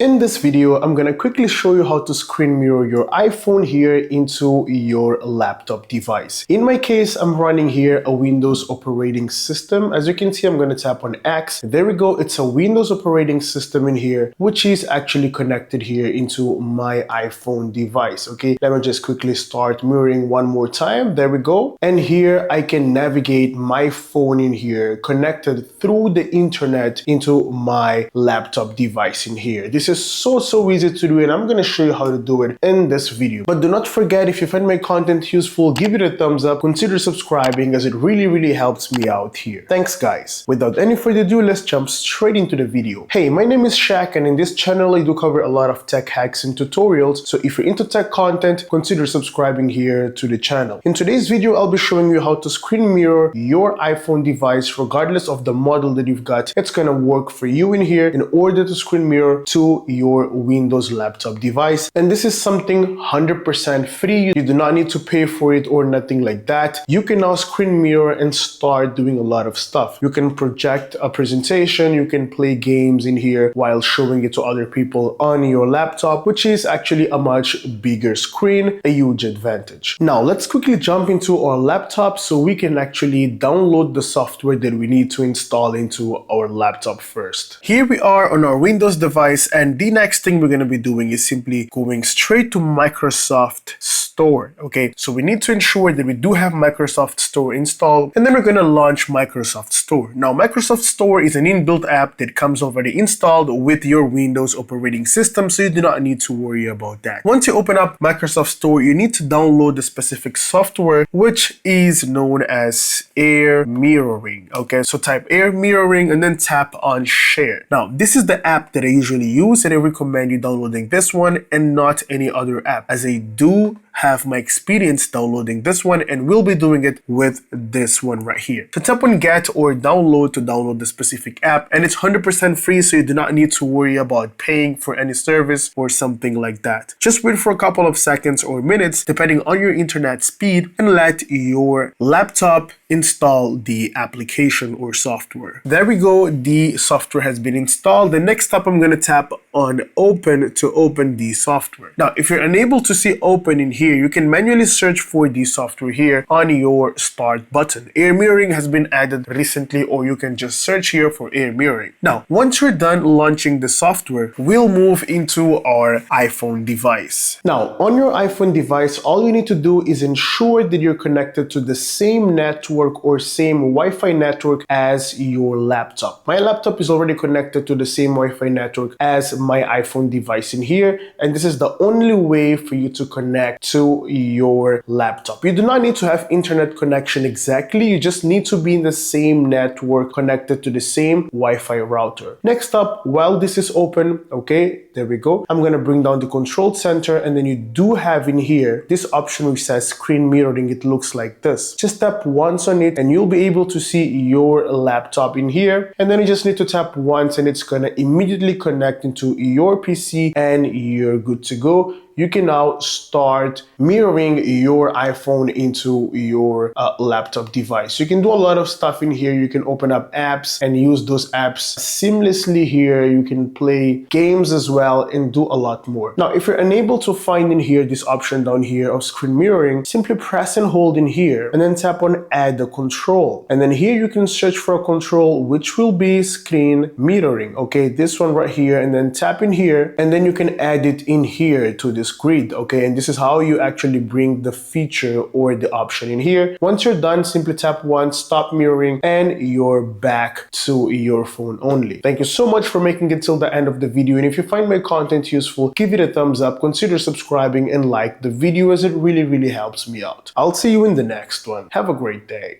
In this video, I'm gonna quickly show you how to screen mirror your iPhone here into your laptop device. In my case, I'm running here a Windows operating system. As you can see, I'm gonna tap on X. There we go. It's a Windows operating system in here, which is actually connected here into my iPhone device. Okay, let me just quickly start mirroring one more time. There we go. And here I can navigate my phone in here, connected through the internet into my laptop device in here. This is so easy to do, and I'm going to show you how to do it in this video. But do not forget, if you find my content useful, give it a thumbs up, consider subscribing, as it really helps me out here. Thanks guys. Without any further ado, let's jump straight into the video. Hey, my name is Shaq, and in this channel I do cover a lot of tech hacks and tutorials, so if you're into tech content, consider subscribing here to the channel. In today's video, I'll be showing you how to screen mirror your iPhone device regardless of the model that you've got. It's gonna work for you in here in order to screen mirror to your Windows laptop device. And this is something 100% free. You do not need to pay for it or nothing like that. You can now screen mirror and start doing a lot of stuff. You can project a presentation, you can play games in here while showing it to other people on your laptop, which is actually a much bigger screen, a huge advantage. Now let's quickly jump into our laptop so we can actually download the software that we need to install into our laptop first. Here we are on our Windows device, and the next thing we're going to be doing is simply going straight to Microsoft Store. Okay, so we need to ensure that we do have Microsoft Store installed, and then we're going to launch Microsoft Store. Now, Microsoft Store is an inbuilt app that comes already installed with your Windows operating system, so you do not need to worry about that. Once you open up Microsoft Store, you need to download the specific software, which is known as Air Mirroring. Okay, so type Air Mirroring and then tap on Share. Now, this is the app that I usually use, and I recommend you downloading this one and not any other app, as I do have my experience downloading this one and will be doing it with this one right here. So tap on Get or Download to download the specific app, and it's 100% free, so you do not need to worry about paying for any service or something like that. Just wait for a couple of seconds or minutes depending on your internet speed and let your laptop install the application or software. There we go, the software has been installed. The next step, I'm going to tap on Open to open the software. Now, if you're unable to see Open in here, you can manually search for the software here on your Start button. Air Mirroring has been added recently, or you can just search here for Air Mirroring. Now, once you're done launching the software, we'll move into our iPhone device. Now, on your iPhone device, all you need to do is ensure that you're connected to the same network or same Wi-Fi network as your laptop. My laptop is already connected to the same Wi-Fi network as my iPhone device in here, and this is the only way for you to connect to your laptop. You do not need to have internet connection exactly, you just need to be in the same network connected to the same Wi-Fi router. Next up, while this is open, okay, there we go, I'm gonna bring down the control center, and then you do have in here this option which says screen mirroring. It looks like this. Just tap once on it and you'll be able to see your laptop in here, and then you just need to tap once and it's gonna immediately connect into your PC and you're good to go. You can now start mirroring your iPhone into your laptop device. You can do a lot of stuff in here. You can open up apps and use those apps seamlessly here. You can play games as well and do a lot more. Now, if you're unable to find in here this option down here of screen mirroring, simply press and hold in here and then tap on Add a control. And then here you can search for a control which will be screen mirroring. Okay, this one right here, and then tap in here, and then you can add it in here to this grid. Okay, and this is how you actually bring the feature or the option in here. Once you're done, simply tap once, stop mirroring, and you're back to your phone only. Thank you so much for making it till the end of the video, and if you find my content useful, give it a thumbs up, consider subscribing, and like the video, as it really helps me out. I'll see you in the next one. Have a great day.